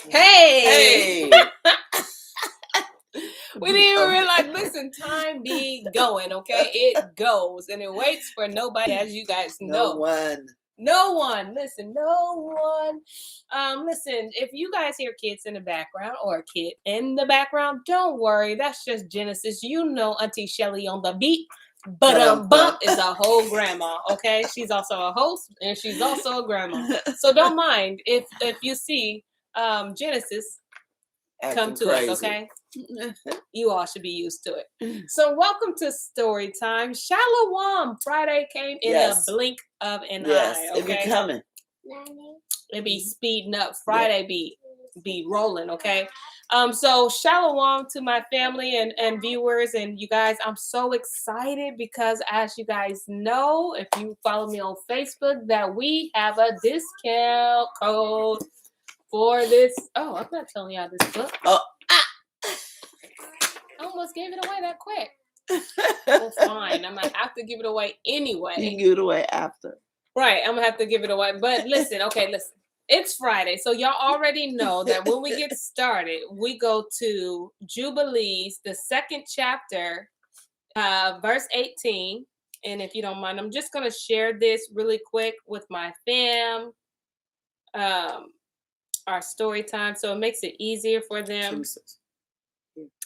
Hey! Hey! We didn't even realize, listen, time be going, okay? It goes and it waits for nobody, as you guys know. No one. Listen, no one. Listen, if you guys hear kids in the background or a kid in the background, don't worry. That's just Genesis. You know Auntie Shelly on the beat. But bump is a whole grandma, okay? She's also a host and she's also a grandma. So don't mind if you see Genesis come to us, okay? You all should be used to it. So welcome to Story Time. Shalom. Friday came in a blink of an eye, okay? It be coming. It be speeding up. Friday be rolling, okay? So shalom to my family and viewers and you guys. I'm so excited because as you guys know, if you follow me on Facebook, that we have a discount code for this. Oh, I'm not telling y'all this book. I almost gave it away that quick. Well, fine. I'm gonna have to give it away anyway. You can give it away after. Right, I'm gonna have to give it away. But listen, listen. It's Friday, so y'all already know that when we get started, we go to Jubilees, the second chapter, verse 18. And if you don't mind, I'm just gonna share this really quick with my fam. Our story time, so it makes it easier for them.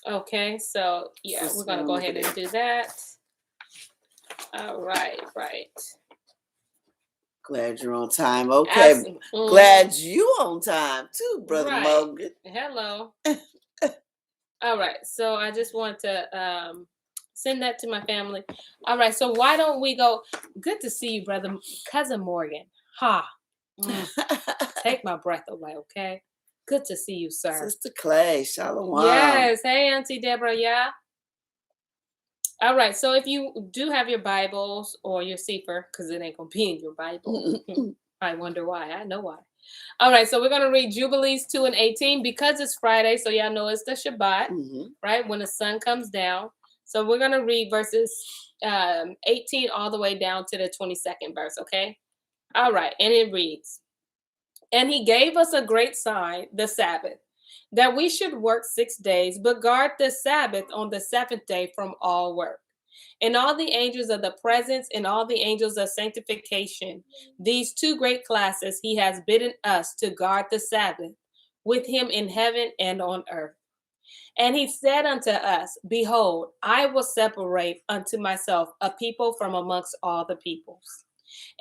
Okay, so yeah, we're gonna go ahead and do that. All right. Glad you're on time. Okay. Glad you on time too, Brother Morgan. Hello. All right. So I just want to send that to my family. All right. So why don't we go? Good to see you, brother, cousin Morgan. Ha. Take my breath away, okay? Good to see you, sir. Sister Clay, shalom. Yes. Hey, Auntie Deborah. Yeah. All right, so if you do have your Bibles or your Sefer, because it ain't going to be in your Bible, I wonder why. I know why. All right, so we're going to read Jubilees 2 and 18 because it's Friday, so y'all know it's the Shabbat, right, when the sun comes down. So we're going to read verses 18 all the way down to the 22nd verse, okay? All right, and it reads, "And he gave us a great sign, the Sabbath, that we should work 6 days, but guard the Sabbath on the seventh day from all work. And all the angels of the presence and all the angels of sanctification, these two great classes he has bidden us to guard the Sabbath with him in heaven and on earth. And he said unto us, Behold, I will separate unto myself a people from amongst all the peoples.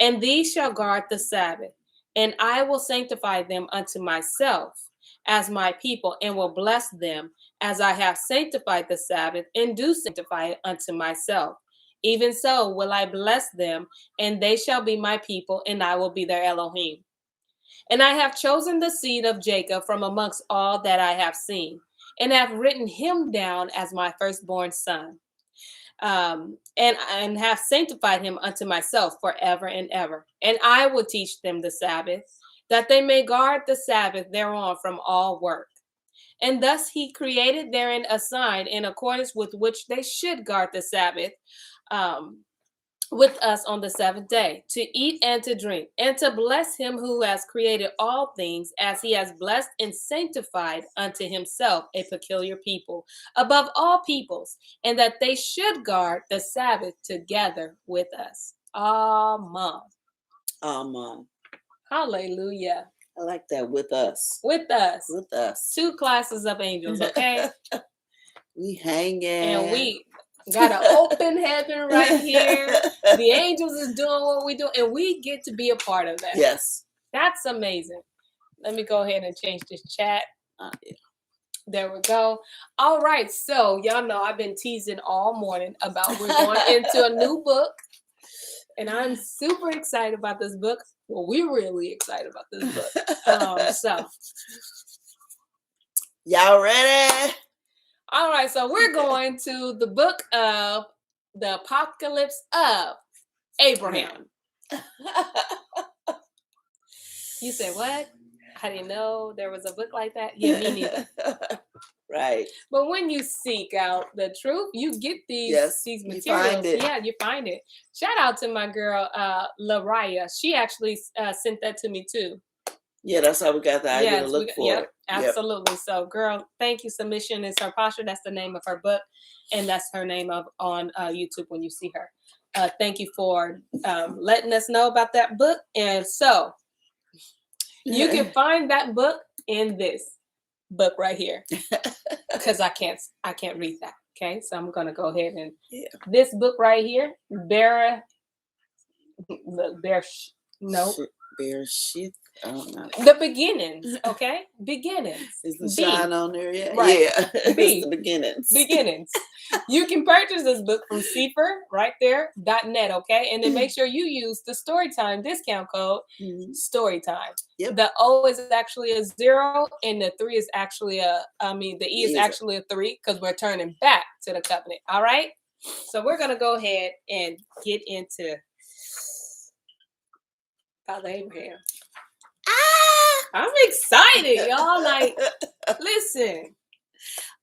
And these shall guard the Sabbath, and I will sanctify them unto myself as my people, and will bless them as I have sanctified the Sabbath, and do sanctify it unto myself. Even so will I bless them, and they shall be my people, and I will be their Elohim. And I have chosen the seed of Jacob from amongst all that I have seen, and have written him down as my firstborn son. And have sanctified him unto myself forever and ever. And I will teach them the Sabbath, that they may guard the Sabbath thereon from all work. And thus he created therein a sign in accordance with which they should guard the Sabbath with us on the seventh day, to eat and to drink, and to bless him who has created all things, as he has blessed and sanctified unto himself a peculiar people above all peoples, and that they should guard the Sabbath together with us. Amen. Amen. Hallelujah. I like that, with us. With us. With us. Two classes of angels, okay? We hanging. And we got an open heaven right here. The angels is doing what we do, and we get to be a part of that. Yes. That's amazing. Let me go ahead and change this chat. Yeah. There we go. All right. So y'all know I've been teasing all morning about we're going into a new book. And I'm super excited about this book. Well, we're really excited about this book. So y'all ready? All right, so we're going to the book of the Apocalypse of Abraham. You said, what? I didn't know there was a book like that. Yeah, me neither. Right. But when you seek out the truth, you get these materials. You find it. Yeah, you find it. Shout out to my girl, Laraya. She actually sent that to me too. Yeah, that's how we got the idea to Yes, look for yep, it. Yep. absolutely. So, girl, thank you. Submission is her posture. That's the name of her book, and that's her name of on YouTube when you see her. Thank you for letting us know about that book. And so, you can find that book in this book right here, because I can't read that. Okay, so I'm gonna go ahead and this book right here, Bear no. Bear shit. I don't know. The beginnings, okay? Beginnings. Is the shine on there yet? Right. Yeah. It's the beginnings. Beginnings. You can purchase this book from Cipher right there, .net, okay? And then make sure you use the Storytime discount code, Storytime. Yep. The O is actually a 0, and the 3 is actually the E is actually a 3, because we're turning back to the covenant, all right? So we're going to go ahead and get into Father Abraham. I'm excited, y'all. Like, listen.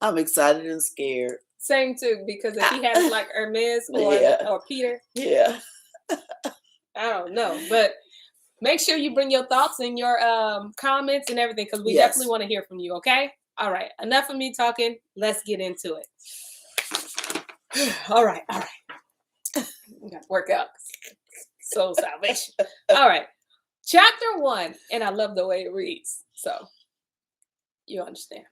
I'm excited and scared. Same too, because if he has like Hermes or Peter, I don't know. But make sure you bring your thoughts and your comments and everything, because we definitely want to hear from you. Okay. All right. Enough of me talking. Let's get into it. All right. We got to work out soul salvation. All right. Chapter 1, and I love the way it reads, so you understand.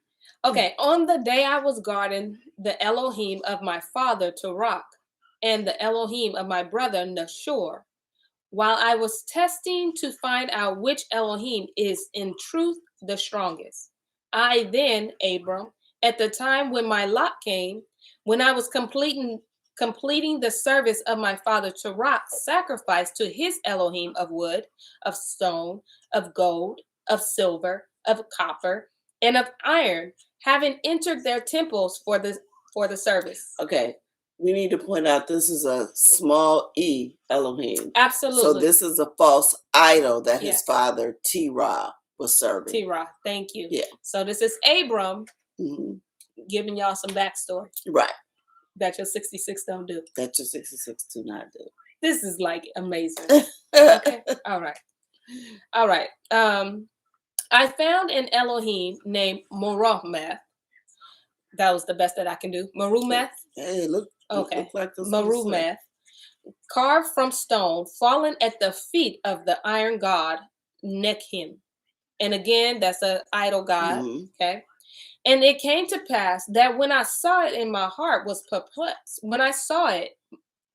Okay, on the day I was guarding the Elohim of my father Tarak and the Elohim of my brother Nashor, while I was testing to find out which Elohim is in truth the strongest. I then, Abram, at the time when my lot came, when I was completing the service of my father Tarak's sacrifice to his Elohim of wood, of stone, of gold, of silver, of copper, and of iron, having entered their temples for the service. Okay. We need to point out this is a small e Elohim. Absolutely. So this is a false idol that his father T-Ra was serving. T-Ra, thank you. Yeah. So this is Abram giving y'all some backstory. Right. That your 66 don't do. That your 66 do not do. This is like amazing. Okay. All right. I found an Elohim named Morometh. That was the best that I can do. Morometh. Hey, look like this. Morometh, carved from stone, fallen at the feet of the iron god Nekhim. And again, that's an idol god. Okay. And it came to pass that when I saw it, and my heart was perplexed. When I saw it,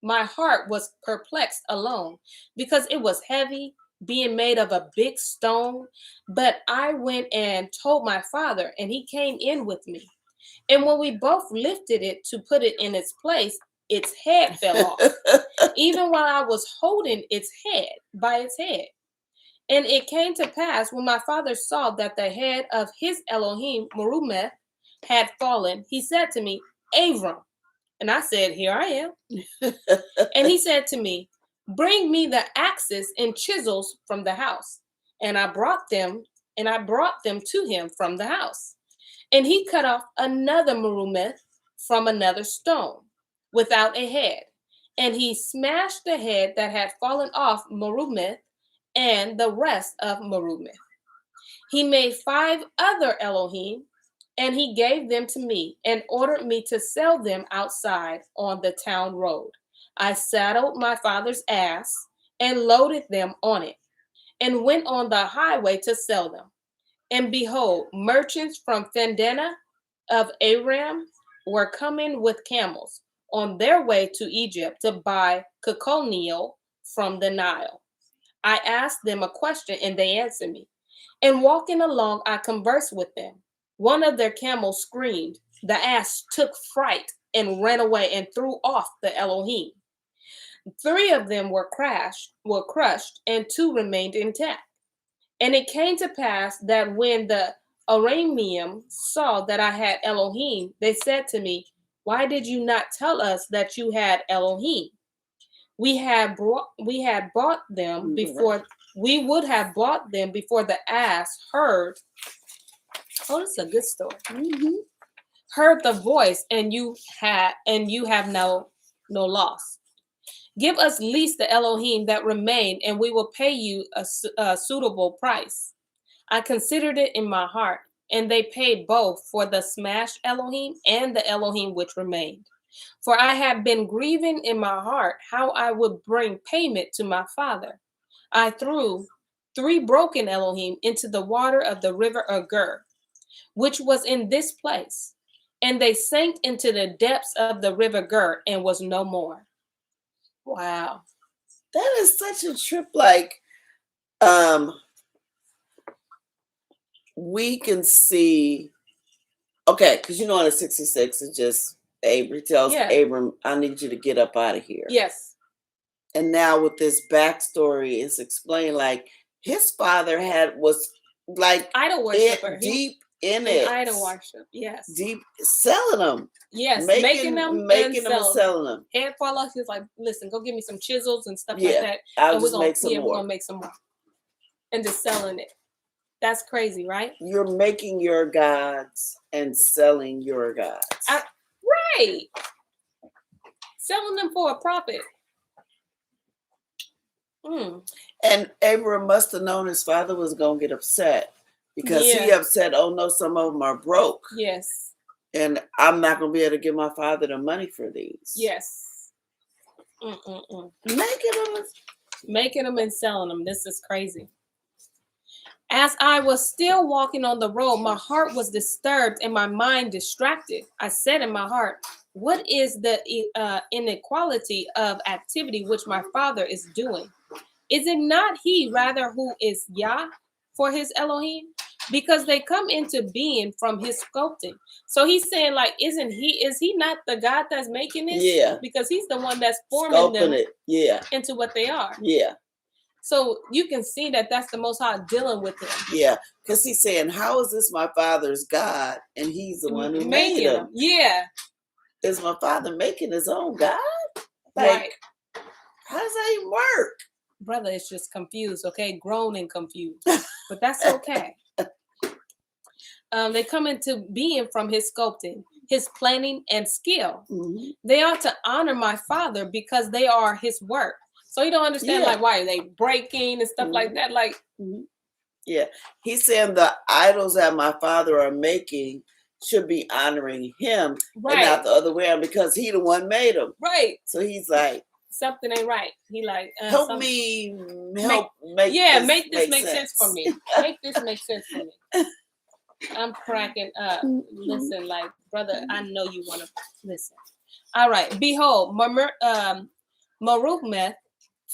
my heart was perplexed alone, because it was heavy, being made of a big stone. But I went and told my father, and he came in with me. And when we both lifted it to put it in its place, its head fell off, even while I was holding its head by its head. And it came to pass when my father saw that the head of his Elohim, Morometh, had fallen, he said to me, Abram. And I said, here I am. And he said to me, bring me the axes and chisels from the house. And I brought them to him from the house. And he cut off another Morometh from another stone without a head. And he smashed the head that had fallen off Morometh and the rest of Morometh. He made 5 other Elohim, and he gave them to me and ordered me to sell them outside on the town road. I saddled my father's ass and loaded them on it and went on the highway to sell them. And behold, merchants from Fendana of Aram were coming with camels on their way to Egypt to buy caconiel from the Nile. I asked them a question, and they answered me. And walking along, I conversed with them. One of their camels screamed. The ass took fright and ran away and threw off the Elohim. 3 of them were crushed, and 2 remained intact. And it came to pass that when the Arameans saw that I had Elohim, they said to me, why did you not tell us that you had Elohim? We would have bought them before the ass heard. Oh, this is a good story. Heard the voice, and you have no loss. Give us least the Elohim that remain, and we will pay you a suitable price. I considered it in my heart, and they paid both for the smashed Elohim and the Elohim which remained. For I had been grieving in my heart how I would bring payment to my father. I threw 3 broken Elohim into the water of the river Agur, which was in this place, and they sank into the depths of the river Gur and was no more. Wow. That is such a trip. Like, we can see, okay, because on the 66 is just Abram tells Abram, I need you to get up out of here. Yes. And now with this backstory, it's explained like his father was like idol worshiper, deep in it. Idol worship, yes. Deep selling them. Yes, making them and selling them. Head fall off. He's like, listen, go give me some chisels and stuff like that. I'll just make some more. We're gonna make some more. And just selling it. That's crazy, right? You're making your gods and selling your gods. Right. Selling them for a profit. And Abram must have known his father was going to get upset because he upset, oh no, some of them are broke. Yes. And I'm not going to be able to give my father the money for these. Yes. Making them and selling them. This is crazy. As I was still walking on the road, my heart was disturbed and my mind distracted. I said in my heart, what is the inequality of activity which my father is doing? Is it not he rather who is Yah for his Elohim? Because they come into being from his sculpting. So he's saying, like, is he not the God that's making this? Yeah. Because he's the one that's forming them into what they are. Yeah. So you can see that that's the Most High dealing with him. Yeah, because he's saying, how is this my father's God? And he's the one who made him. Yeah. Is my father making his own God? Like, how does that even work? Brother is just confused, okay? Grown and confused. But that's okay. They come into being from his sculpting, his planning and skill. Mm-hmm. They ought to honor my father because they are his work. So you don't understand, like, why are they breaking and stuff like that? Like, yeah, he's saying the idols that my father are making should be honoring him, and not the other way around, because he the one made them. Right. So he's like, something ain't right. He like, help me make this make sense for me. Make this make sense for me. I'm cracking up. Listen, like, brother, I know you want to listen. All right. Behold, Marukmeth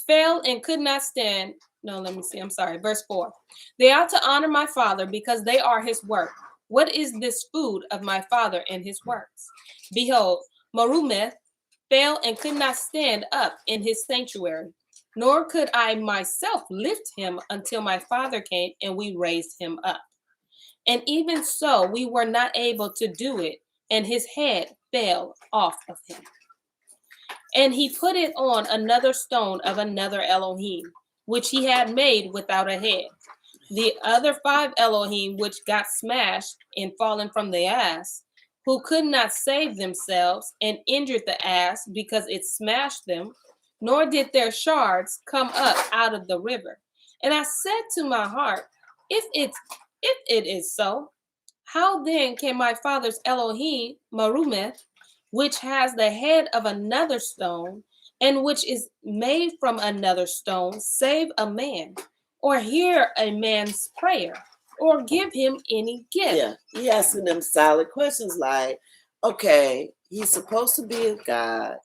fell and could not stand. No, let me see. I'm sorry. Verse 4. They ought to honor my father because they are his work. What is this food of my father and his works? Behold, Marumeth fell and could not stand up in his sanctuary, nor could I myself lift him until my father came and we raised him up. And even so, we were not able to do it, and his head fell off of him. And he put it on another stone of another Elohim, which he had made without a head. The other 5 Elohim, which got smashed and fallen from the ass, who could not save themselves and injured the ass because it smashed them, nor did their shards come up out of the river. And I said to my heart, if it is so, how then can my father's Elohim, Marumeth, which has the head of another stone, and which is made from another stone, save a man, or hear a man's prayer, or give him any gift? Yeah, he asking them solid questions like, okay, he's supposed to be a God,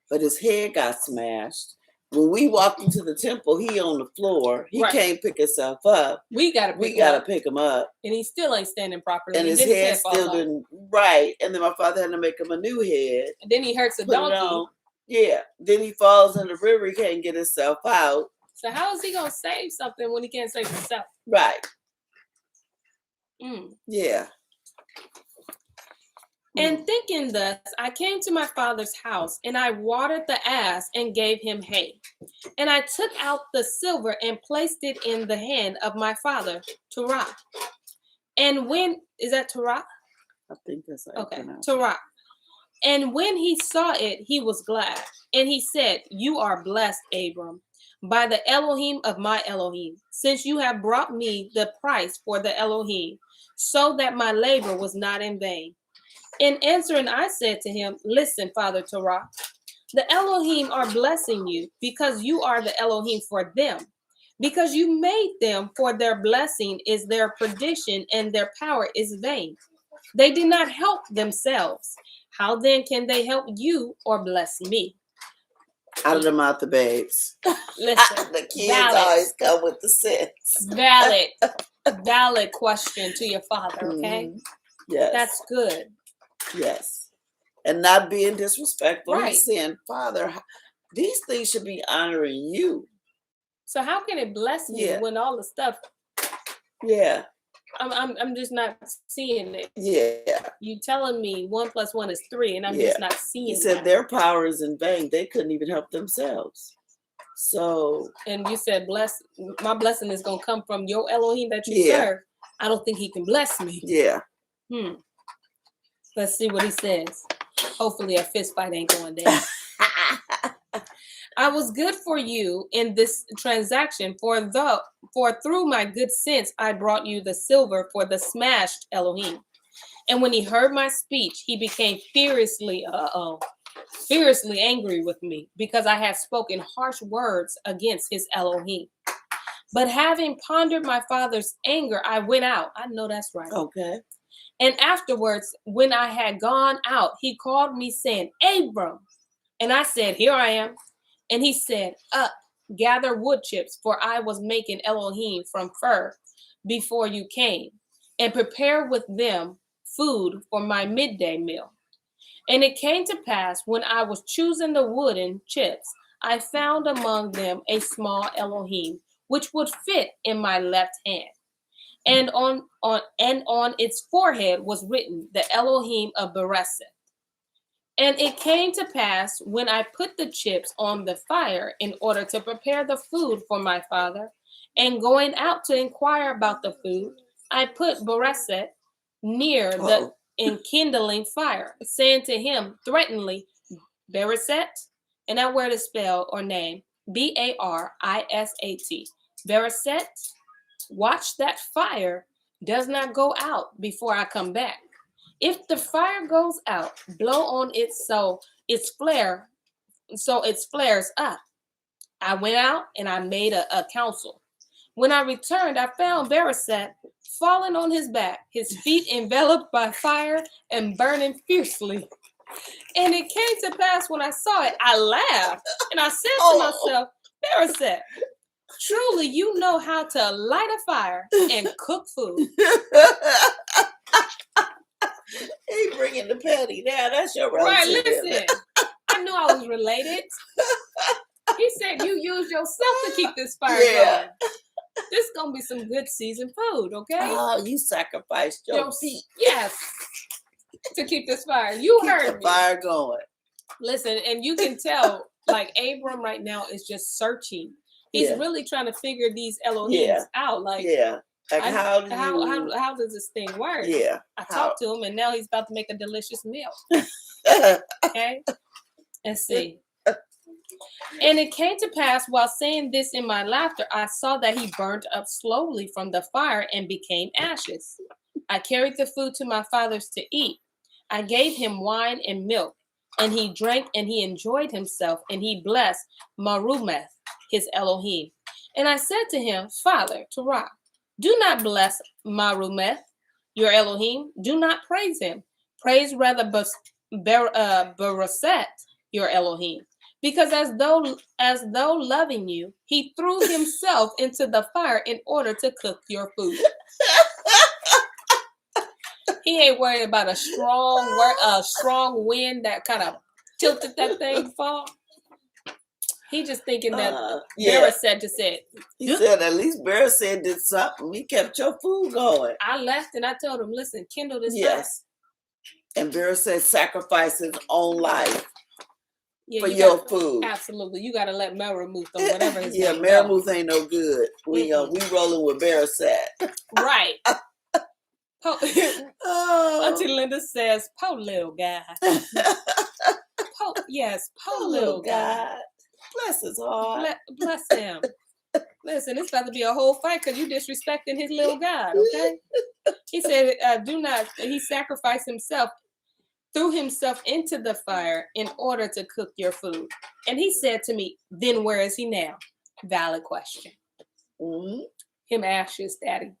but his head got smashed. When we walked into the temple, he on the floor. He can't pick himself up. We gotta pick him up. And he still ain't standing properly. And his head still didn't right. And then my father had to make him a new head. And then he hurts a donkey. Yeah. Then he falls in the river. He can't get himself out. So how is he gonna save something when he can't save himself? Right. Yeah. And thinking thus, I came to my father's house, and I watered the ass and gave him hay. And I took out the silver and placed it in the hand of my father, Torah. And when, is that Torah? I think that's okay. Torah. And when he saw it, he was glad. And he said, you are blessed, Abram. by the Elohim of my Elohim, since you have brought me the price for the Elohim, so that my labor was not in vain. In answering, I said to him, listen, Father Torah, the Elohim are blessing you because you are the Elohim for them. Because you made them, for their blessing is their perdition and their power is vain. They did not help themselves. How then can they help you or bless me? Out of the mouth of babes. Listen, the kids always come with the sense. Valid question to your father, okay? Mm-hmm. Yes. That's good. Yes. And not being disrespectful. Right. He's saying, Father, these things should be honoring you. So how can it bless me when all the stuff? Yeah. I'm just not seeing it. Yeah. You telling me 1 + 1 is 3, and I'm just not seeing it. He said their power is in vain. They couldn't even help themselves. So. And you said, my blessing is gonna come from your Elohim that you serve. I don't think he can bless me. Yeah. Let's see what he says. Hopefully a fist fight ain't going down. I was good for you in this transaction, for through my good sense I brought you the silver for the smashed Elohim. And when he heard my speech, he became fiercely angry with me, because I had spoken harsh words against his Elohim. But having pondered my father's anger, I went out. I know that's right. Okay. And afterwards, when I had gone out, he called me, saying, Abram. And I said, here I am. And he said, up, gather wood chips, for I was making Elohim from fir before you came, and prepare with them food for my midday meal. And it came to pass, when I was choosing the wooden chips, I found among them a small Elohim, which would fit in my left hand. And on its forehead was written, the Elohim of Bereseth. And it came to pass, when I put the chips on the fire in order to prepare the food for my father, and going out to inquire about the food, I put Bereseth near the enkindling fire, saying to him threateningly, Bereseth, and that word is spelled or name, Barisat. Bereseth, watch that fire does not go out before I come back. If the fire goes out, blow on it so it flares up. I went out and I made a council. When I returned, I found Bereseth fallen on his back, his feet enveloped by fire and burning fiercely. And it came to pass, when I saw it, I laughed, and I said to myself, Bereseth, truly you know how to light a fire and cook food. He bringing the petty now. That's your relative. Right, listen. I knew I was related. He said you use yourself to keep this fire going. This is going to be some good seasoned food, okay? Oh, you sacrificed your feet. Yes. To keep this fire. You heard me. Fire going. Listen, and you can tell, like, Abram right now is just searching. He's really trying to figure these Elohims out. Like, like how does this thing work? I talked to him, and now he's about to make a delicious meal. Okay? Let's see. And it came to pass, while saying this in my laughter, I saw that he burnt up slowly from the fire and became ashes. I carried the food to my father's to eat. I gave him wine and milk, and he drank, and he enjoyed himself, and he blessed Marumeth, his Elohim. And I said to him, Father, Torah, do not bless Marumeth, your Elohim. Do not praise him. Praise rather Bereseth, your Elohim. Because as though loving you, he threw himself into the fire in order to cook your food. He ain't worried about a strong wind that kind of tilted that thing fall. He just thinking that Bereseth just said. He said at least Bereseth did something. He kept your food going. I left and I told him, listen, kindle this fire. And Bereseth sacrificed his own life. For your food. Absolutely. You got to let Meramuth or whatever his name is. Meramuth ain't no good. We rolling with Bereseth. Right. Auntie Linda says, po little guy. Po little guy. Bless his heart. Bless him. Listen, it's about to be a whole fight because you disrespecting his little God, okay? He said, he sacrificed himself, threw himself into the fire in order to cook your food. And he said to me, then where is he now? Valid question. Mm-hmm. Him ashes, Daddy.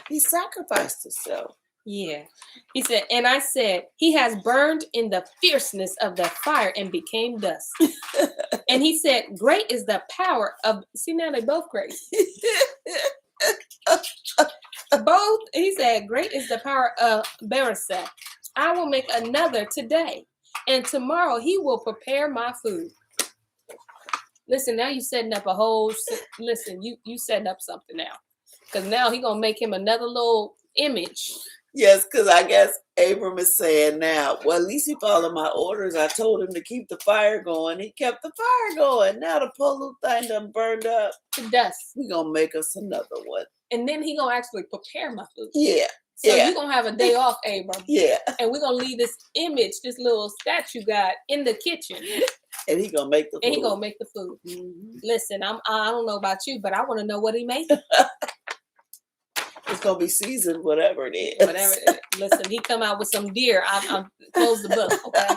He sacrificed himself. Yeah. He said, and I said, he has burned in the fierceness of the fire and became dust. And he said, great is the power of, see, now they both crazy. Both, he said, great is the power of Bereset. I will make another today, and tomorrow he will prepare my food. Listen, now you setting up a whole, listen, you setting up something now. Because now he going to make him another little image. Yes, because I guess Abram is saying now, well, at least he followed my orders. I told him to keep the fire going. He kept the fire going. Now the poor little thing done burned up to dust. We're going to make us another one. And then he going to actually prepare my food. Yeah. So you're going to have a day off, Abram. Yeah. And we're going to leave this image, this little statue God in the kitchen. And he going to make the food. And he going to make the food. Mm-hmm. Listen, I don't know about you, but I want to know what he made. It's going to be seasoned, whatever it is. Whatever it is. Listen, he come out with some deer. I'll close the book, okay?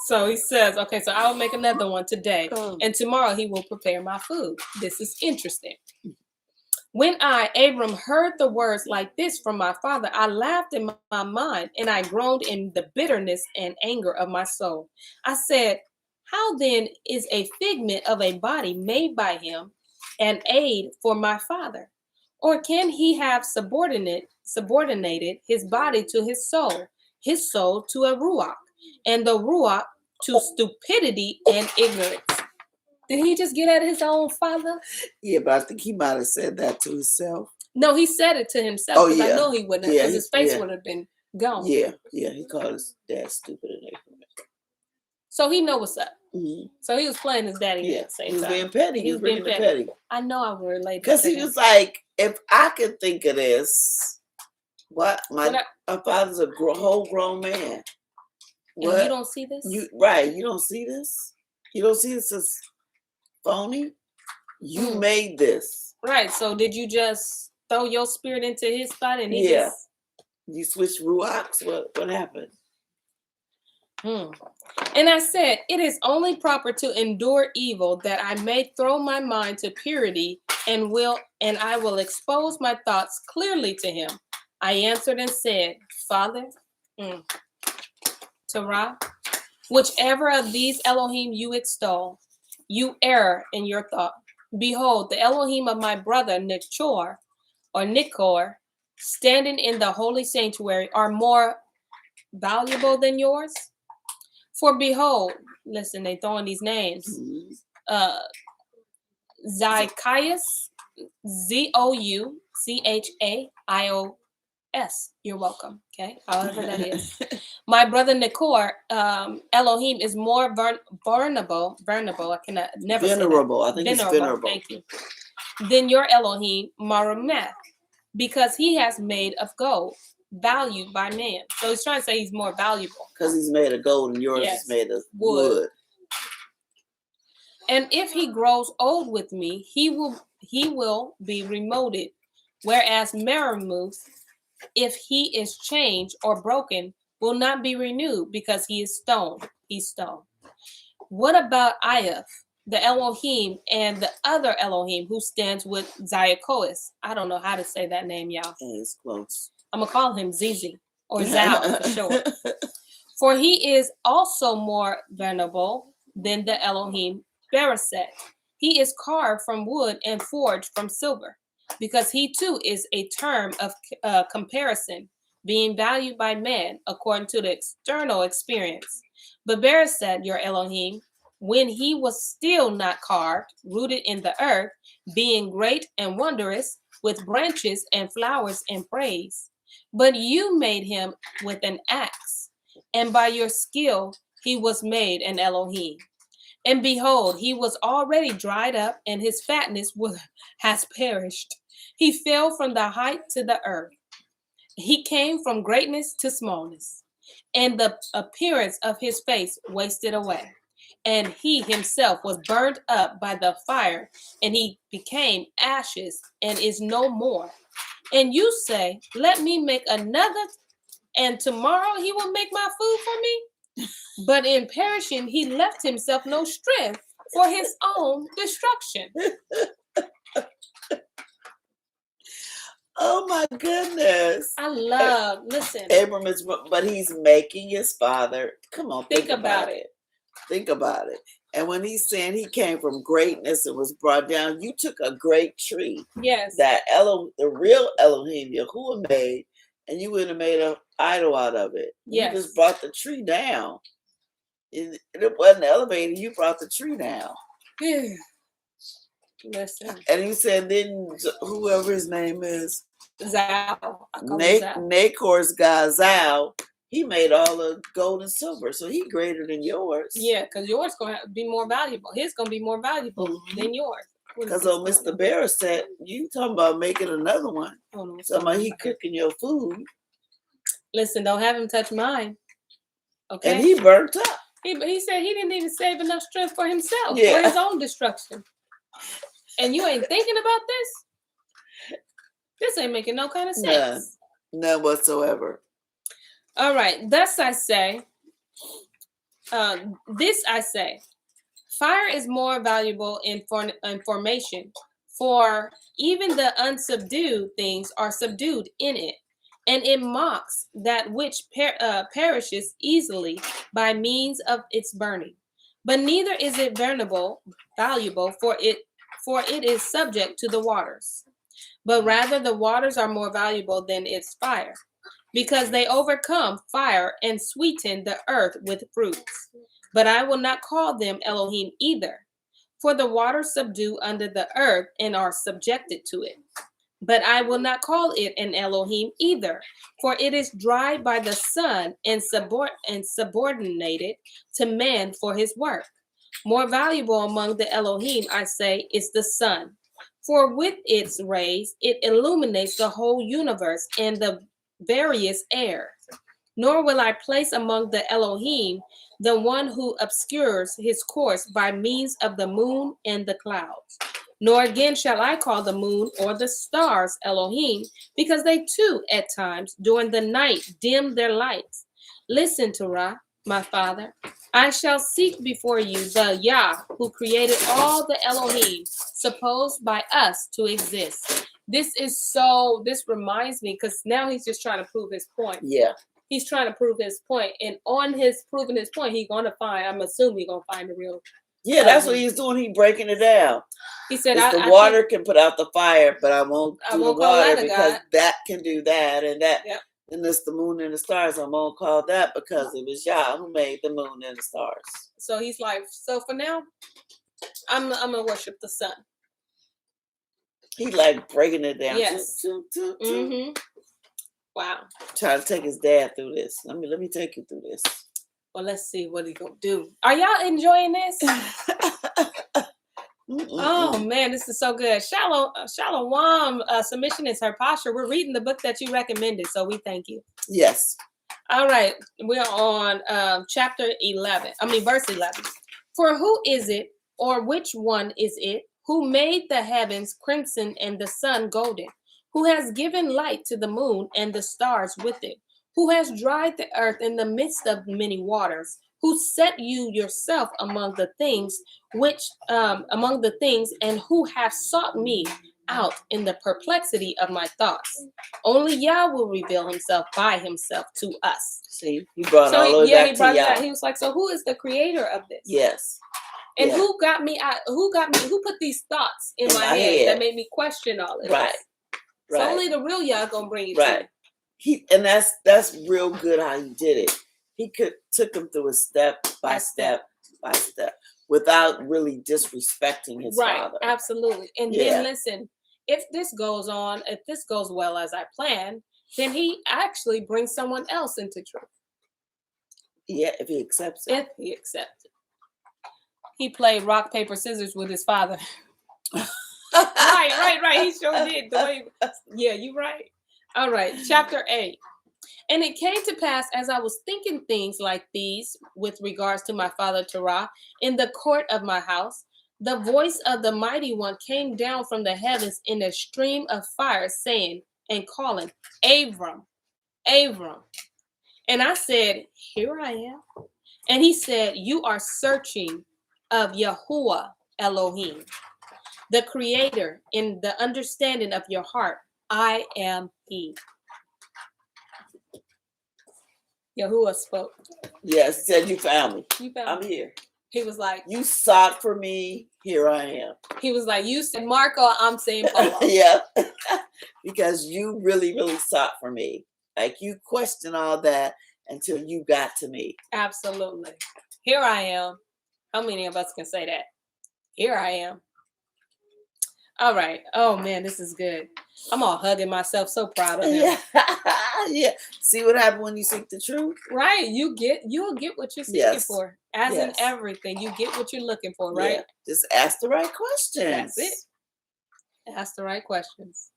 So he says, okay, so I will make another one today. And tomorrow he will prepare my food. This is interesting. When I, Abram, heard the words like this from my father, I laughed in my mind, and I groaned in the bitterness and anger of my soul. I said, how then is a figment of a body made by him an aid for my father? Or can he have subordinated his body to his soul to a ruach, and the ruach to stupidity and ignorance? Did he just get at his own father? Yeah, but I think he might have said that to himself. No, he said it to himself. Oh, yeah. I know he wouldn't have, because his face would have been gone. Yeah, he called his dad stupid and everything. So he know what's up. Mm-hmm. So he was playing his daddy at the same time. He was being petty. He was being petty. I know I would relate. Because he was like, if I could think of this, what? My father's a whole grown man. What? And you don't see this? You don't see this? You don't see this as phony? You made this. Right. So did you just throw your spirit into his spot and he just... You switched ruachs? What happened? And I said, it is only proper to endure evil, that I may throw my mind to purity, and I will expose my thoughts clearly to him. I answered and said, Father, Torah, whichever of these Elohim you extol, you err in your thought. Behold, the Elohim of my brother Nichor, standing in the holy sanctuary, are more valuable than yours. For behold, listen, they throwing these names. Zacchaeus, Zouchaios. You're welcome. Okay, however that is. My brother Nichor, Elohim is more vulnerable. I cannot never venerable. Say that. I think it's venerable. Thank you. Then your Elohim, Marumeth, because he has made of gold, valued by man. So he's trying to say he's more valuable. Because he's made of gold and yours is made of wood. And if he grows old with me, he will be remoted. Whereas Meramuth, if he is changed or broken, will not be renewed, because he is stone. He's stone. What about Iyah, the Elohim, and the other Elohim who stands with Zacchaeus? I don't know how to say that name, y'all. It's close. I'm gonna call him Zizi or Zal for short. For he is also more venerable than the Elohim Bereset. He is carved from wood and forged from silver, because he too is a term of comparison, being valued by man according to the external experience. But Bereset, your Elohim, when he was still not carved, rooted in the earth, being great and wondrous, with branches and flowers and praise. But you made him with an axe, and by your skill he was made an Elohim. And behold, he was already dried up, and his fatness has perished. He fell from the height to the earth. He came from greatness to smallness. and the appearance of his face wasted away. And he himself was burned up by the fire, and he became ashes and is no more. And you say, let me make another, and tomorrow he will make my food for me? But in perishing, he left himself no strength for his own destruction. Oh my goodness. Listen. Abram is, but he's making his father. Come on, think about it. Think about it. And when he's saying he came from greatness and was brought down, you took a great tree. Yes. That the real Elohim, Yahuwah made, and you would have made an idol out of it. Yes. You just brought the tree down. It wasn't elevated. You brought the tree down. Listen. And he said, then whoever his name is, Zal. Nakor's guy, Zal, he made all the gold and silver. So he greater than yours. Yeah, because yours going to be more valuable. His going to be more valuable than yours. Because Mr. Bear said, you talking about making another one. Oh, no, talking about he cooking your food. Listen, don't have him touch mine. Okay. And he burnt up. He said he didn't even save enough strength for himself, for his own destruction. And you ain't thinking about this? This ain't making no kind of sense. None whatsoever. All right. Thus I say, this I say, fire is more valuable in formation, for even the unsubdued things are subdued in it, and it mocks that which perishes easily by means of its burning. But neither is it valuable, for it is subject to the waters. But rather the waters are more valuable than its fire, because they overcome fire and sweeten the earth with fruits. But I will not call them Elohim either, for the waters subdue under the earth and are subjected to it. But I will not call it an Elohim either, for it is dried by the sun and subordinated to man for his work. More valuable among the Elohim, I say, is the sun, for with its rays it illuminates the whole universe and the various airs. Nor will I place among the Elohim the one who obscures his course by means of the moon and the clouds. Nor again shall I call the moon or the stars Elohim, because they too at times during the night dim their lights. Listen, Torah, my father. I shall seek before you the Yah who created all the Elohim supposed by us to exist. This reminds me, because now he's just trying to prove his point. Yeah. He's trying to prove his point. And on his proving his point, he's going to find, I'm assuming he's going to find the real. Yeah, that's what he's doing. He's breaking it down. He said, the water can put out the fire, but I won't do the water because God. that can do that and that. Yep. And it's the moon and the stars. I won't call that because it was Yah who made the moon and the stars. So he's like, so for now, I'm going to worship the sun. He like breaking it down. Yes. Mm-hmm. Wow. Trying to take his dad through this. Let me take you through this. Well, let's see what he's going to do. Are y'all enjoying this? Oh, man, this is so good. Shalom submission is her posture. We're reading the book that you recommended, so we thank you. Yes. All right. We're on verse 11. For who is it, or which one is it, who made the heavens crimson and the sun golden, who has given light to the moon and the stars with it, who has dried the earth in the midst of many waters, who set you yourself among the things and who have sought me out in the perplexity of my thoughts. Only Yah will reveal himself by himself to us. See, he brought all the way back to Yah. He was like, so who is the creator of this? Yes. And who put these thoughts in my head that made me question all of this? Right. So only the real Yah gonna bring it to me. And that's real good how he did it. He took him through a step by step without really disrespecting his father. Right, absolutely. And then listen, if this goes well as I plan, then he actually brings someone else into truth. Yeah, if he accepts it. If he accepts it. He played rock, paper, scissors with his father. Right. He sure did. Yeah, you're right. All right, chapter 8. And it came to pass as I was thinking things like these with regards to my father Terah in the court of my house, the voice of the mighty one came down from the heavens in a stream of fire, saying and calling, Abram, Abram. And I said, Here I am. And he said, You are searching of Yahuwah Elohim, the creator, in the understanding of your heart. I am he. Yahuwah spoke. Yes, said you found me. You found I'm me. here. He was like, You sought for me. Here I am. He was like, You said Marco, I'm saying Polo. Yeah. Because you really, really sought for me. Like you questioned all that until you got to me. Absolutely. Here I am. How many of us can say that? Here I am. All right. Oh man, this is good. I'm all hugging myself, so proud of him. Yeah. Yeah. See what happened when you seek the truth? Right. You'll get what you're seeking for. As in everything. You get what you're looking for, right? Yeah. Just ask the right questions. That's it. Ask the right questions.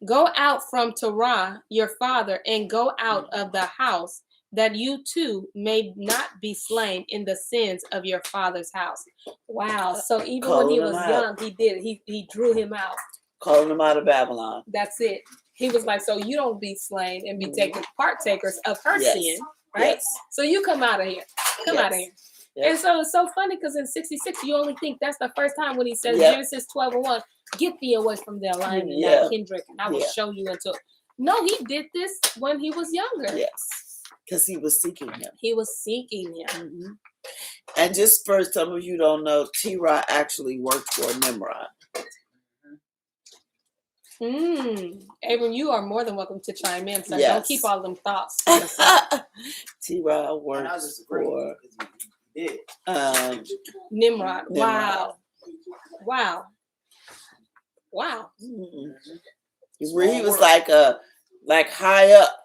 Go out from Terah, your father, and go out of the house, that you too may not be slain in the sins of your father's house. Wow. So even when he was young, he did it. He drew him out. Calling him out of Babylon. That's it. He was like, so you don't be slain and be taken partakers of her sin, right? Yes. So you come out of here. Come out of here. Yes. And so it's so funny because in 66, you only think that's the first time when he says Genesis 12:1, get thee away from the alignment, that kindred, and I will show you into it. No, he did this when he was younger. Yes. Because he was seeking him. He was seeking him. Mm-hmm. And just for some of you don't know, Terah actually worked for Nimrod. Abram, you are more than welcome to chime in, so don't keep all them thoughts. Terah worked for Nimrod. Wow. Mm-hmm. Where he was like high up.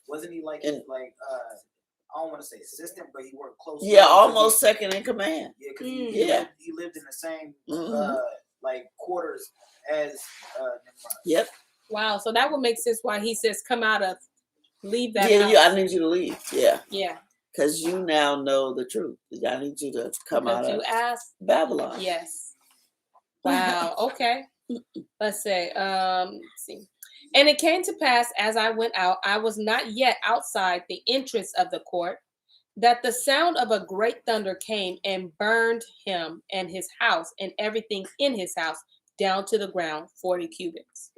Wasn't he like I don't want to say assistant, but he worked closely. Yeah, almost second in command. Yeah, because he lived in the same like quarters as Nimrod. Yep. Wow, so that would make sense why he says, "Come out of, leave that." Yeah, I need you to leave. Yeah. Yeah. Because you now know the truth. I need you to come out of Babylon. Yes. Wow. Okay. Let's say. Let's see. And it came to pass as I went out, I was not yet outside the entrance of the court, that the sound of a great thunder came and burned him and his house and everything in his house down to the ground, 40 cubits.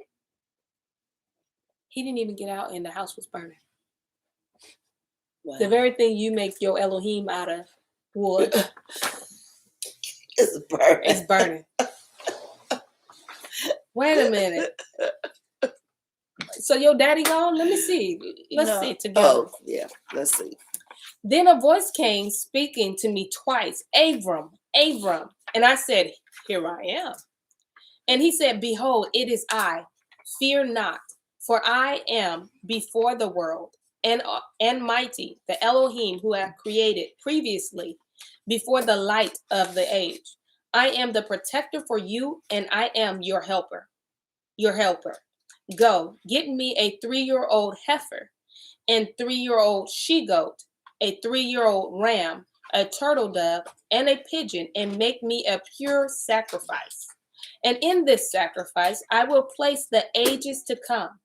He didn't even get out and the house was burning. Wow. The very thing you make your Elohim out of, wood, it's burning. It's burning. Wait a minute. So your daddy gone? Let me see. Let's see together. Oh, yeah. Let's see. Then a voice came speaking to me twice. Abram, Abram. And I said, Here I am. And he said, Behold, it is I. Fear not, for I am before the world and mighty, the Elohim who have created previously before the light of the age. I am the protector for you, and I am your helper. Go, get me a 3-year-old heifer and 3-year-old she-goat, a 3-year-old ram, a turtle dove, and a pigeon, and make me a pure sacrifice. And in this sacrifice, I will place the ages to come.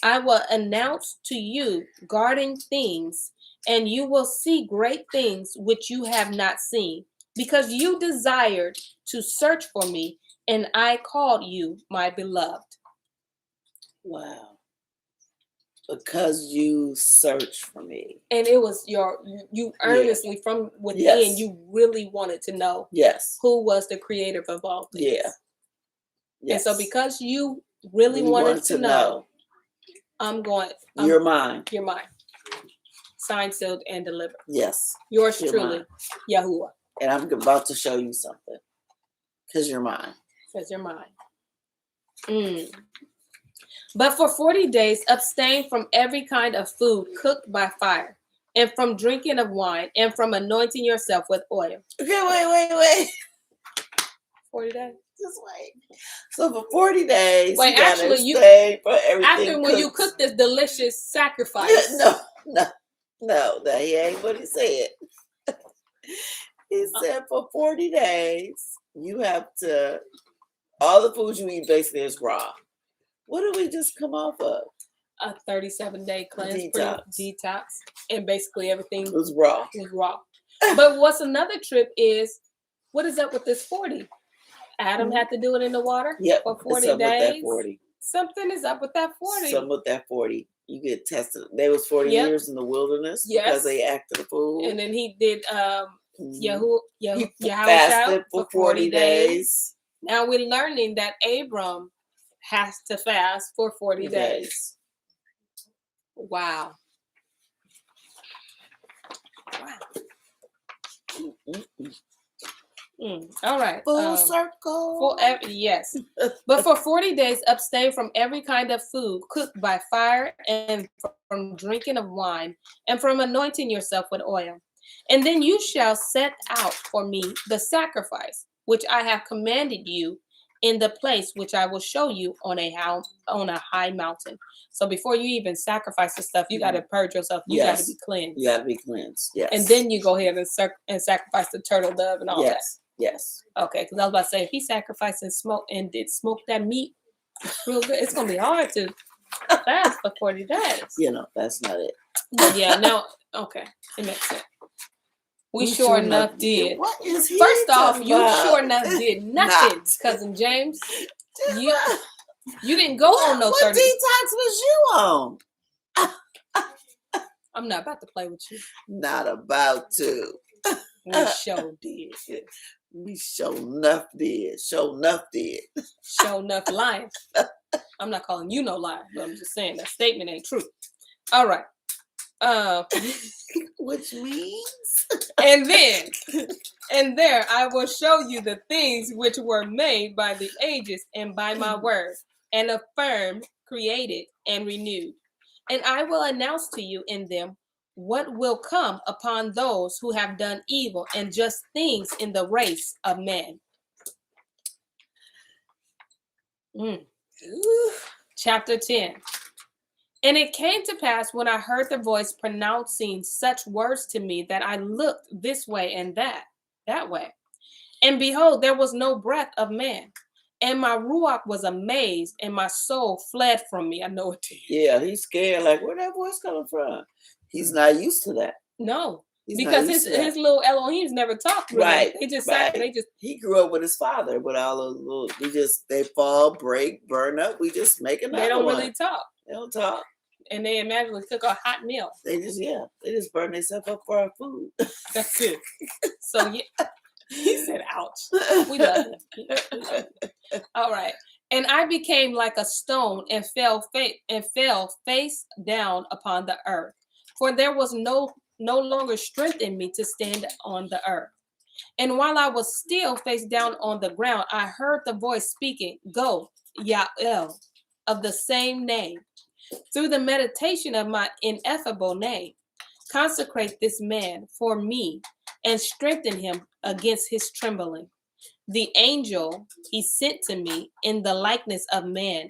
I will announce to you guarding things, and you will see great things which you have not seen, because you desired to search for me, and I called you my beloved. Wow. Because you searched for me. And it was you earnestly from within, you really wanted to know who was the creator of all things. Yeah. Yes. And so because you really wanted to know, you're mine. You're mine. Signed, sealed, and delivered. Yes. Yours truly, Yahuwah. And I'm about to show you something. Because you're mine. Because you're mine. But for 40 days, abstain from every kind of food cooked by fire, and from drinking of wine, and from anointing yourself with oil. Okay, wait. 40 days? Just wait. So for 40 days, Wait, you gotta actually, you stay for everything. after when you cook this delicious sacrifice. No, that he ain't what he said. He said for 40 days, you have to, all the food you eat basically is raw. What did we just come off of? A 37-day cleanse, Detox. and basically everything It was raw. But what's another trip is, what is up with this 40? Adam had to do it in the water for 40 days. With that 40. Something is up with that 40. Something with that 40. You get tested. There was 40 years in the wilderness because they acted the fool. And then he did he fasted for 40 days. Now we're learning that Abram has to fast for 40 days. Wow. All right. Full circle. Yes. But for 40 days, abstain from every kind of food cooked by fire and from drinking of wine and from anointing yourself with oil. And then you shall set out for me the sacrifice, which I have commanded you in the place which I will show you on a high mountain. So before you even sacrifice the stuff, you got to purge yourself. You got to be cleansed. You got to be cleansed. Yes. And then you go ahead and sacrifice the turtle dove and all that. Yes. Okay, because I was about to say, if he sacrificed and smoked that meat real good, it's gonna be hard to fast for 40 days. That's not it. But okay, it makes sense. We sure enough did. What is he First off, you about? sure enough did nothing, Cousin James. You didn't go on no 30. What detox was you on? I'm not about to play with you. Not about to. We sure did. We sure enough did. Sure enough did. Sure enough lying. I'm not calling you no lie, but I'm just saying that statement ain't true. All right. Which means? And there I will show you the things which were made by the ages and by my word, and affirmed, created, and renewed. And I will announce to you in them what will come upon those who have done evil and just things in the race of men. Chapter 10. And it came to pass when I heard the voice pronouncing such words to me that I looked this way and that way. And behold, there was no breath of man. And my ruach was amazed, and my soul fled from me. I know it did. Yeah, he's scared. Like, where that voice coming from? He's not used to that. No, because his little Elohims never talked. Really. Right. They just He grew up with his father, with all those little. They fall, break, burn up. We just make another one. They don't really talk. They don't talk. And they imagine cook a hot meal. They just burn themselves up for our food. That's it. So he said, "Ouch." We love him. All right. And I became like a stone and fell face down upon the earth, for there was no longer strength in me to stand on the earth. And while I was still face down on the ground, I heard the voice speaking, "Go, Yael, of the same name, through the meditation of my ineffable name. Consecrate this man for me and strengthen him against his trembling." The angel he sent to me in the likeness of a man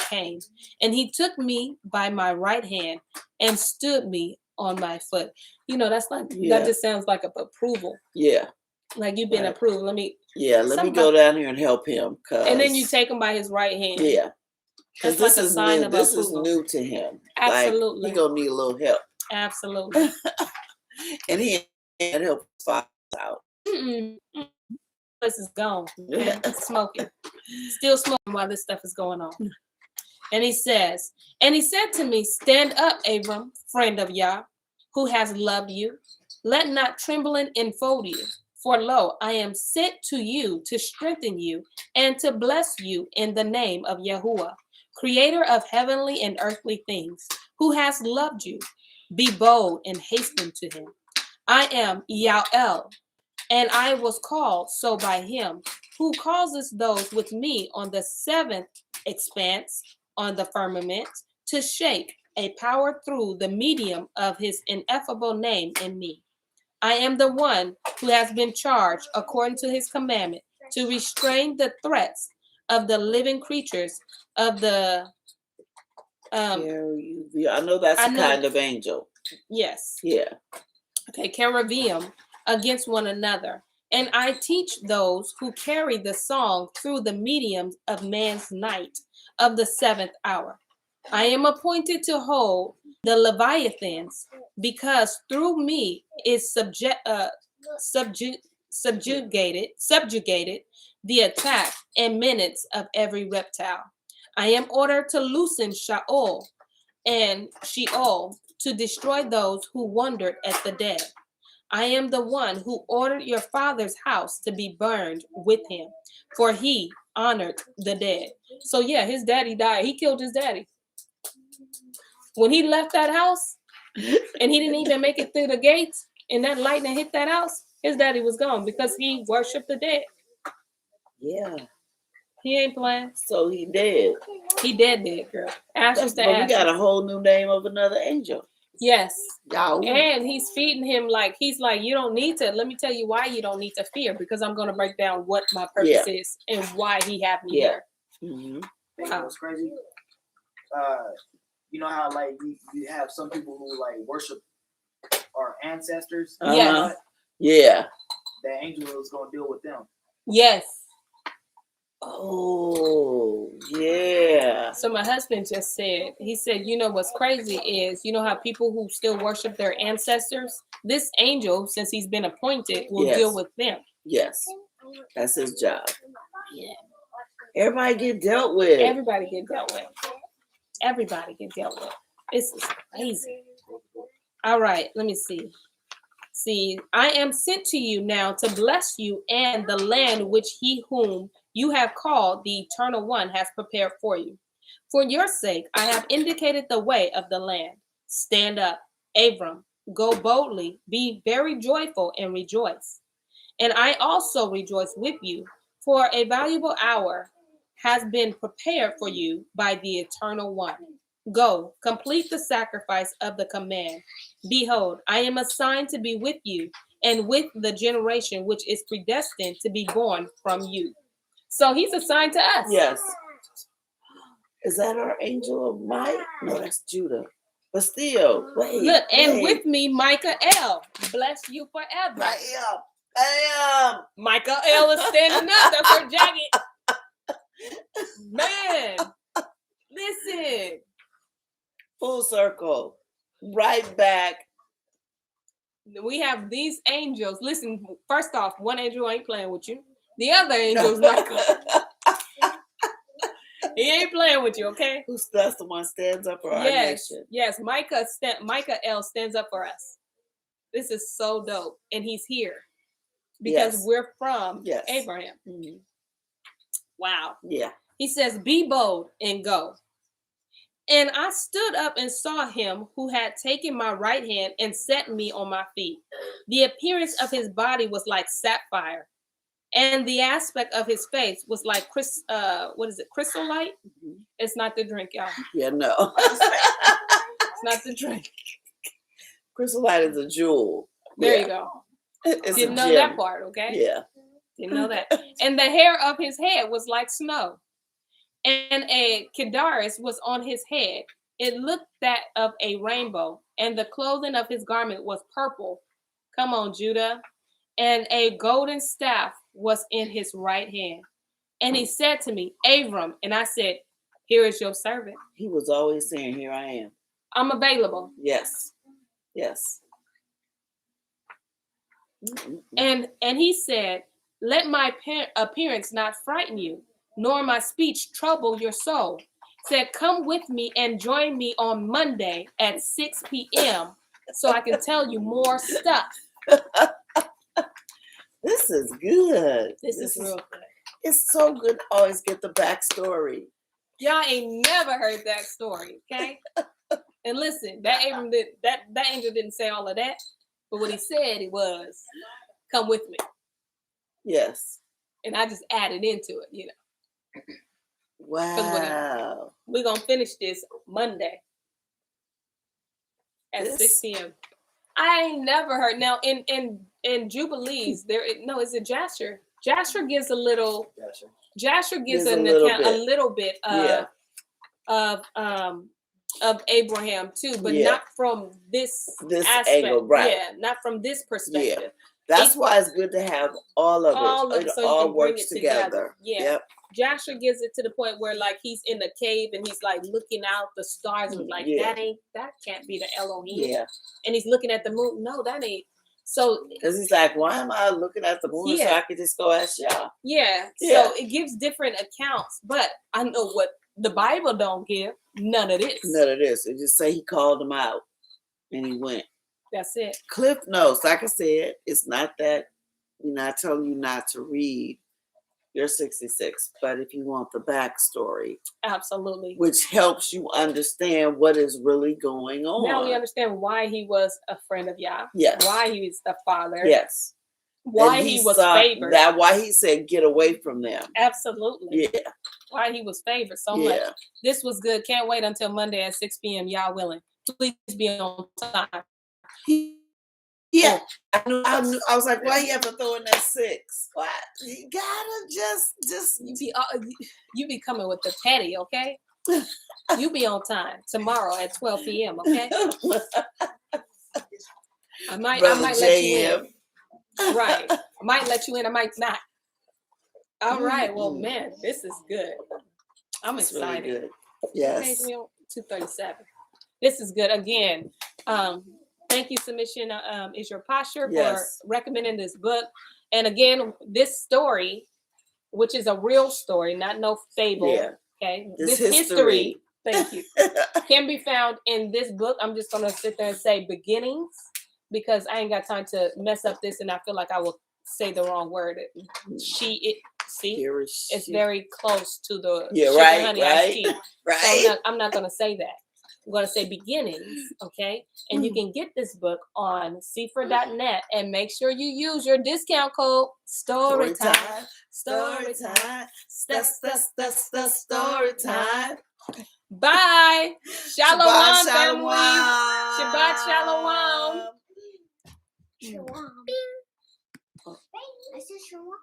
came, and he took me by my right hand and stood me on my foot. That's like, that just sounds like approval. Yeah. Like you've been approved. Let me go down here and help him. And then you take him by his right hand. Yeah. Because this is new. This is new to him. Absolutely. Like, he gonna need a little help. Absolutely. And he can't help find out. This is gone. Smoking. Still smoking while this stuff is going on. And he said to me, "Stand up, Abram, friend of Yah, who has loved you. Let not trembling enfold you. For lo, I am sent to you to strengthen you and to bless you in the name of Yahuwah, creator of heavenly and earthly things, who has loved you. Be bold and hasten to him. I am Yael, and I was called so by him, who causes those with me on the seventh expanse on the firmament to shake a power through the medium of his ineffable name in me. I am the one who has been charged according to his commandment to restrain the threats of the living creatures of the I know that's a kind of angel. Yes. Yeah. Okay, cherubim against one another. And I teach those who carry the song through the medium of man's night of the seventh hour. I am appointed to hold the Leviathans, because through me is subjugated the attack and menace of every reptile. I am ordered to loosen Sheol and Sheol to destroy those who wondered at the dead. I am the one who ordered your father's house to be burned with him, for he honored the dead. So yeah, his daddy died. He killed his daddy. When he left that house and he didn't even make it through the gates and that lightning hit that house, his daddy was gone because he worshiped the dead. Yeah. He ain't playing. So he dead. He dead, girl. Ashes to but ashes. We got a whole new name of another angel. Yes. Yahweh. And he's feeding him he's like, you don't need to. Let me tell you why you don't need to fear, because I'm going to break down what my purpose is and why he had me here. Mm-hmm. Wow. What's crazy? You know how you have some people who worship our ancestors? Yes. Yeah. That angel is going to deal with them. Yes. Oh, yeah. So my husband just said, he said, you know what's crazy is, you know how people who still worship their ancestors, this angel, since he's been appointed, will deal with them. Yes. That's his job. Yeah. Everybody get dealt with. Everybody get dealt with. Everybody get dealt with. This is crazy. All right, let me see. See, I am sent to you now to bless you and the land which he whom you have called the Eternal One has prepared for you. For your sake, I have indicated the way of the land. Stand up, Abram, go boldly, be very joyful and rejoice. And I also rejoice with you, for a valuable hour has been prepared for you by the Eternal One. Go, complete the sacrifice of the command. Behold, I am assigned to be with you and with the generation which is predestined to be born from you. So he's assigned to us. Yes. Is that our angel of might? No, that's Judah. But still, wait. Look, and with me, Michael, bless you forever. I am. Michael is standing up. That's her jacket. Man, listen. Full circle. Right back. We have these angels. Listen, first off, one angel ain't playing with you. The other angel's Michael. He ain't playing with you, okay? That's the one stands up for our nation. Yes, Michael stands up for us. This is so dope. And he's here because we're from Abraham. Mm-hmm. Wow. Yeah. He says, be bold and go. And I stood up and saw him who had taken my right hand and set me on my feet. The appearance of his body was like sapphire, and the aspect of his face was like chrysolite? Mm-hmm. It's not the drink, y'all. Yeah, no. It's not the drink. Chrysolite is a jewel. There you go. Didn't know that part, okay? Yeah. Didn't know that. And the hair of his head was like snow. And a kedaris was on his head. It looked that of a rainbow. And the clothing of his garment was purple. Come on, Judah. And a golden staff was in his right hand. And he said to me, Abram. And I said, here is your servant. He was always saying, here I am. I'm available. Yes. Yes. And he said, let my appearance not frighten you, nor my speech trouble your soul. Said, come with me and join me on Monday at 6 p.m. so I can tell you more stuff. This is good. This is real good. It's so good to always get the backstory. Y'all ain't never heard that story, okay? And listen, that angel didn't say all of that, but what he said it was, come with me. Yes. And I just added into it, you know. Wow. We're going to finish this Monday at 6 p.m. I ain't never heard. Now, in Jubilees, is it Jasher? Jasher gives a little. Gotcha. Jasher gives Gives an a little account, bit. a little bit Yeah. of Abraham too, but Yeah. not from this aspect. angle, right? Yeah, not from this perspective. That's why it's good to have all of it. It So you all can bring works it together. together. Yeah. Yep. Jasher gives it to the point where like he's in the cave and he's like looking out the stars and like Yeah. that can't be the Elohim. Yeah. And he's looking at the moon. No, that ain't. So because he's like, why am I looking at the moon so I could just go ask y'all? Yeah. So it gives different accounts, but I know what the Bible don't give. None of this. None of this. It just say he called him out and he went. That's it. Cliff notes, like I said, it's not that we're not telling you not to read your 66, but if you want the backstory, absolutely, which helps you understand what is really going on. Now we understand why he was a friend of Yah. Yes. Why he was the father. Yes. Why he was favored. That why he said get away from them. Absolutely. Yeah. Why he was favored so much. This was good. Can't wait until Monday at 6 p.m. Yah willing. Please be on time. Yeah, I was like, why you have to throw in that 6? What? You gotta just you be coming with the petty, okay? You be on time tomorrow at 12 p.m. Okay? I might let you in. Right. I might let you in. I might not. All right. Well, man, this is good. I'm excited. Really good. Yes. 237. This is good. Again, thank you, Submission is Your Posture, for recommending this book. And again, this story, which is a real story, not no fable, okay? This history, thank you, can be found in this book. I'm just going to sit there and say beginnings, because I ain't got time to mess up this, and I feel like I will say the wrong word. It's very close to the sugar honey iced tea. Right. So I'm not going to say that. I'm going to say beginnings, okay? And you can get this book on cant.net, and make sure you use your discount code StoryTime. StoryTime. StoryTime. Bye. Shalom, family. Shabbat shalom. Shalom. I said shalom.